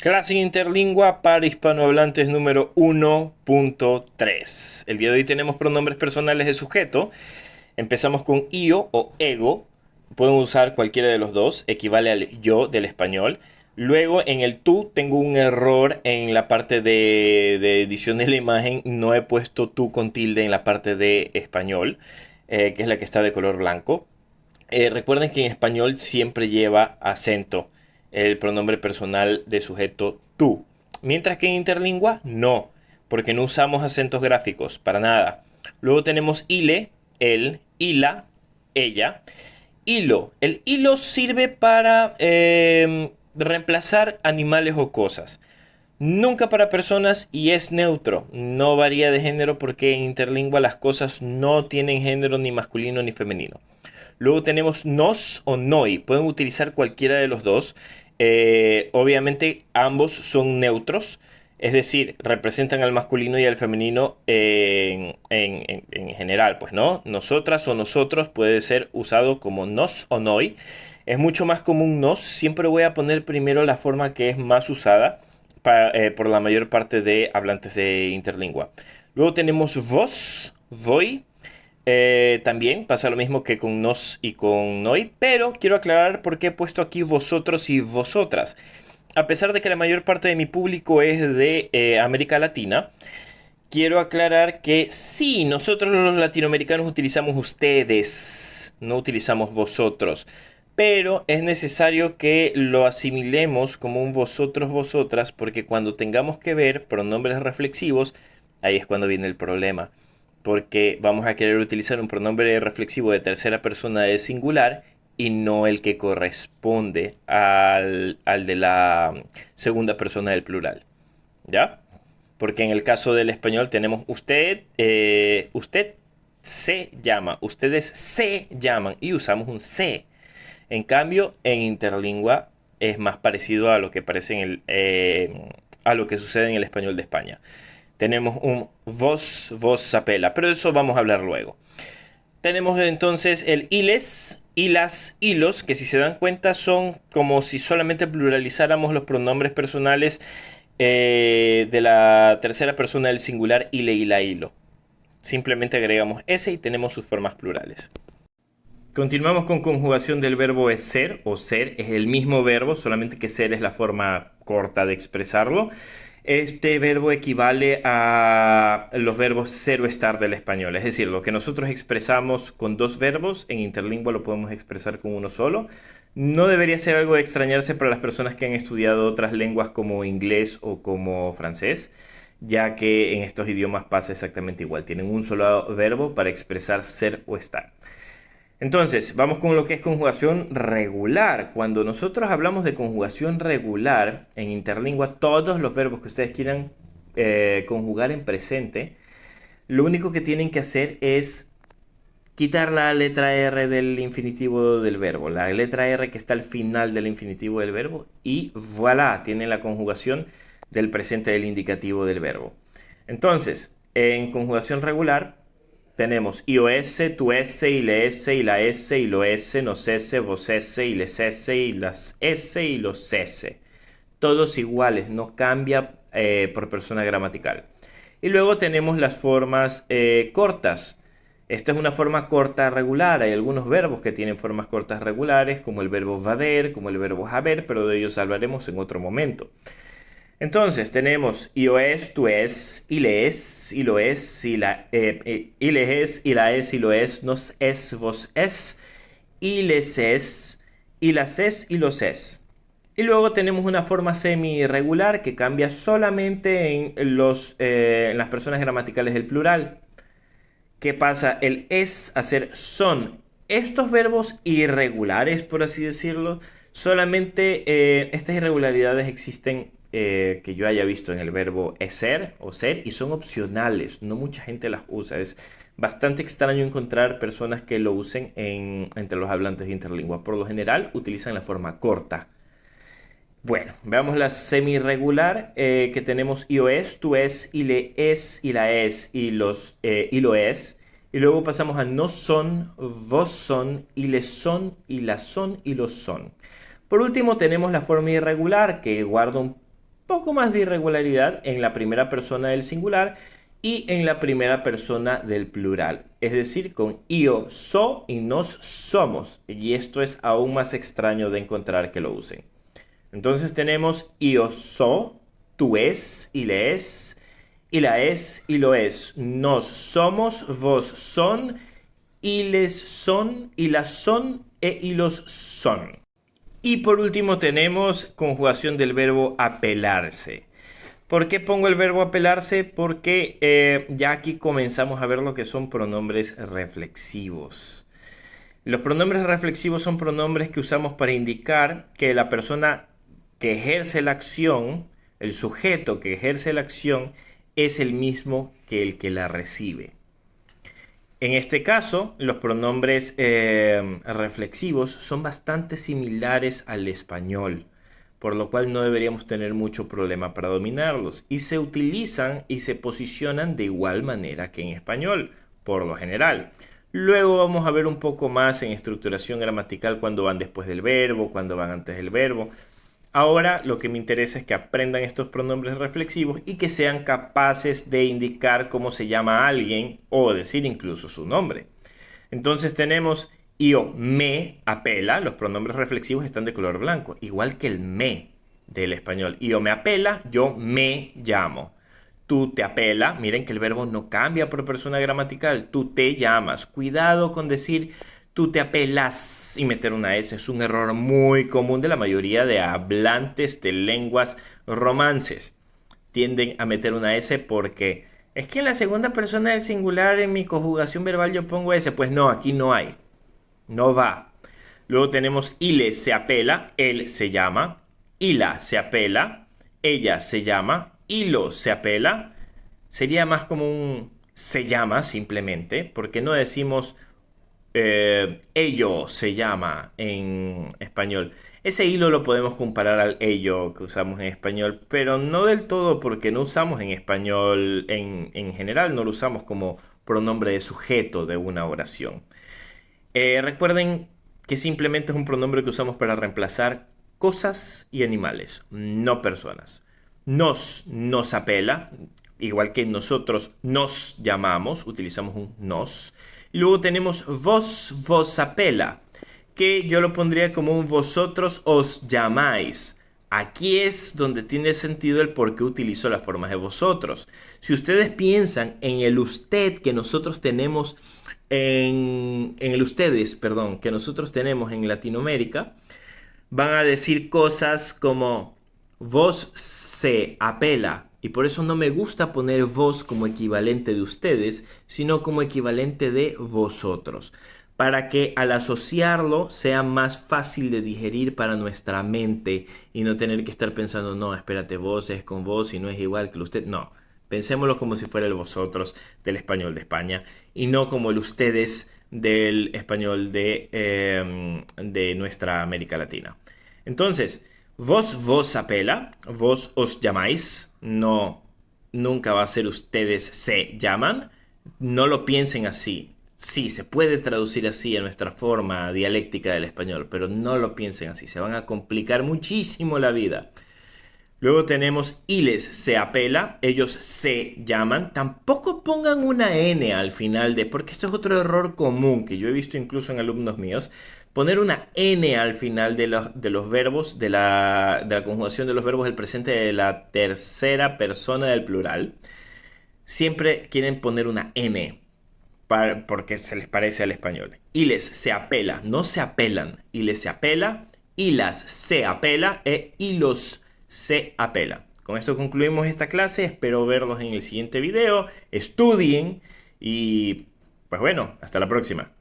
Clase Interlingua para hispanohablantes número 1.3. El día de hoy tenemos pronombres personales de sujeto. Empezamos con io o ego. Pueden usar cualquiera de los dos, equivale al yo del español. Luego en el tú tengo un error en la parte de edición de la imagen. No he puesto tú con tilde en la parte de español, que es la que está de color blanco. Recuerden que en español siempre lleva acento el pronombre personal de sujeto tú. Mientras que en interlingua no, porque no usamos acentos gráficos para nada. Luego tenemos ile, él, ila, ella. Hilo. El hilo sirve para reemplazar animales o cosas. Nunca para personas y es neutro. No varía de género porque en interlingua las cosas no tienen género ni masculino ni femenino. Luego tenemos nos o noi. Pueden utilizar cualquiera de los dos. Obviamente ambos son neutros. Es decir, representan al masculino y al femenino en general. Pues no, nosotras o nosotros puede ser usado como nos o noi. Es mucho más común nos. Siempre voy a poner primero la forma que es más usada por la mayor parte de hablantes de interlingua. Luego tenemos vos, voy. También pasa lo mismo que con nos y con noi, pero quiero aclarar por qué he puesto aquí vosotros y vosotras. A pesar de que la mayor parte de mi público es de América Latina, quiero aclarar que sí, nosotros los latinoamericanos utilizamos ustedes, no utilizamos vosotros. Pero es necesario que lo asimilemos como un vosotros, vosotras, porque cuando tengamos que ver pronombres reflexivos, ahí es cuando viene el problema. Porque vamos a querer utilizar un pronombre reflexivo de tercera persona de singular y no el que corresponde al de la segunda persona del plural. ¿Ya? Porque en el caso del español tenemos usted, usted se llama, ustedes se llaman y usamos un se. En cambio, en interlingua es más parecido a lo que parece a lo que sucede en el español de España. Tenemos un vos, vos sapela, pero de eso vamos a hablar luego. Tenemos entonces el iles, ilas, hilos, que si se dan cuenta son como si solamente pluralizáramos los pronombres personales de la tercera persona del singular ile, ila, hilo. Simplemente agregamos ese y tenemos sus formas plurales. Continuamos con conjugación del verbo es ser o ser. Es el mismo verbo, solamente que ser es la forma corta de expresarlo. Este verbo equivale a los verbos ser o estar del español. Es decir, lo que nosotros expresamos con dos verbos, en interlingua lo podemos expresar con uno solo. No debería ser algo de extrañarse para las personas que han estudiado otras lenguas como inglés o como francés, ya que en estos idiomas pasa exactamente igual. Tienen un solo verbo para expresar ser o estar. Entonces, vamos con lo que es conjugación regular. Cuando nosotros hablamos de conjugación regular en interlingua, todos los verbos que ustedes quieran conjugar en presente, lo único que tienen que hacer es quitar la letra R del infinitivo del verbo, la letra R que está al final del infinitivo del verbo, y voilà, tienen la conjugación del presente del indicativo del verbo. Entonces, en conjugación regular tenemos ios, tu s, y la s, y lo s, nos s, vos s, y les s, y las s, y los s. Todos iguales, no cambia por persona gramatical. Y luego tenemos las formas cortas. Esta es una forma corta regular. Hay algunos verbos que tienen formas cortas regulares, como el verbo vader, como el verbo haber, pero de ellos hablaremos en otro momento. Entonces tenemos ios, tu es, y le es, y lo es, y le es, y la es, y lo es, nos es, vos es, y les es, y las es, y los es. Y luego tenemos una forma semi-irregular que cambia solamente en las personas gramaticales del plural. ¿Qué pasa? El es a ser son. Estos verbos irregulares, por así decirlo, solamente estas irregularidades existen que yo haya visto en el verbo ser o ser y son opcionales. No mucha gente las usa. Es bastante extraño encontrar personas que lo usen entre los hablantes de interlingua. Por lo general utilizan la forma corta. Bueno, veamos la semi-regular que tenemos ios, tu es, y le es, y la es, y lo es. Y luego pasamos a no son, vos son, y les son, y las son, y los son. Por último tenemos la forma irregular que guarda un poco más de irregularidad en la primera persona del singular y en la primera persona del plural. Es decir, con io, so y nos somos. Y esto es aún más extraño de encontrar que lo usen. Entonces tenemos io so, tú es y le es, y la es y lo es. Nos somos, vos son, y les son, y las son, y los son. Y por último tenemos conjugación del verbo apelarse. ¿Por qué pongo el verbo apelarse? Porque ya aquí comenzamos a ver lo que son pronombres reflexivos. Los pronombres reflexivos son pronombres que usamos para indicar que la persona que ejerce la acción, el sujeto que ejerce la acción, es el mismo que el que la recibe. En este caso, los pronombres reflexivos son bastante similares al español, por lo cual no deberíamos tener mucho problema para dominarlos. Y se utilizan y se posicionan de igual manera que en español, por lo general. Luego vamos a ver un poco más en estructuración gramatical cuando van después del verbo, cuando van antes del verbo. Ahora lo que me interesa es que aprendan estos pronombres reflexivos y que sean capaces de indicar cómo se llama a alguien o decir incluso su nombre. Entonces tenemos io me apela, los pronombres reflexivos están de color blanco, igual que el me del español. Io me apela, yo me llamo. Tú te apela, miren que el verbo no cambia por persona gramatical, tú te llamas. Cuidado con decir tú te apelas y meter una S, es un error muy común de la mayoría de hablantes de lenguas romances. Tienden a meter una S porque es que en la segunda persona del singular en mi conjugación verbal yo pongo S. Pues no, aquí no hay. No va. Luego tenemos ile se apela, él se llama. Ila se apela, ella se llama. Hilo se apela. Sería más como un se llama simplemente, porque no decimos ello se llama en español. Ese hilo lo podemos comparar al ello que usamos en español, pero no del todo porque no usamos en español, en general no lo usamos como pronombre de sujeto de una oración. Recuerden que simplemente es un pronombre que usamos para reemplazar cosas y animales, no personas. Nos apela, igual que nosotros nos llamamos, utilizamos un nos. Y luego tenemos vos apela, que yo lo pondría como un vosotros os llamáis. Aquí es donde tiene sentido el por qué utilizo las formas de vosotros. Si ustedes piensan en el usted que nosotros tenemos en el ustedes, perdón, que nosotros tenemos en Latinoamérica, van a decir cosas como vos se apela. Y por eso no me gusta poner vos como equivalente de ustedes, sino como equivalente de vosotros, para que al asociarlo sea más fácil de digerir para nuestra mente y no tener que estar pensando, no, espérate, vos es con vos y no es igual que el usted. No, pensémoslo como si fuera el vosotros del español de España y no como el ustedes del español de nuestra América Latina. Entonces, vos apela, vos os llamáis, no, nunca va a ser ustedes se llaman, no lo piensen así. Sí, se puede traducir así a nuestra forma dialéctica del español, pero no lo piensen así, se van a complicar muchísimo la vida. Luego tenemos iles se apela, ellos se llaman. Tampoco pongan una N al final de, porque esto es otro error común que yo he visto incluso en alumnos míos. Poner una N al final de los verbos, de la conjugación de los verbos del presente de la tercera persona del plural. Siempre quieren poner una N porque se les parece al español. Iles se apela, no se apelan. Iles se apela, ilas se apela e hilos se apela. Con esto concluimos esta clase. Espero verlos en el siguiente video. Estudien y pues bueno, hasta la próxima.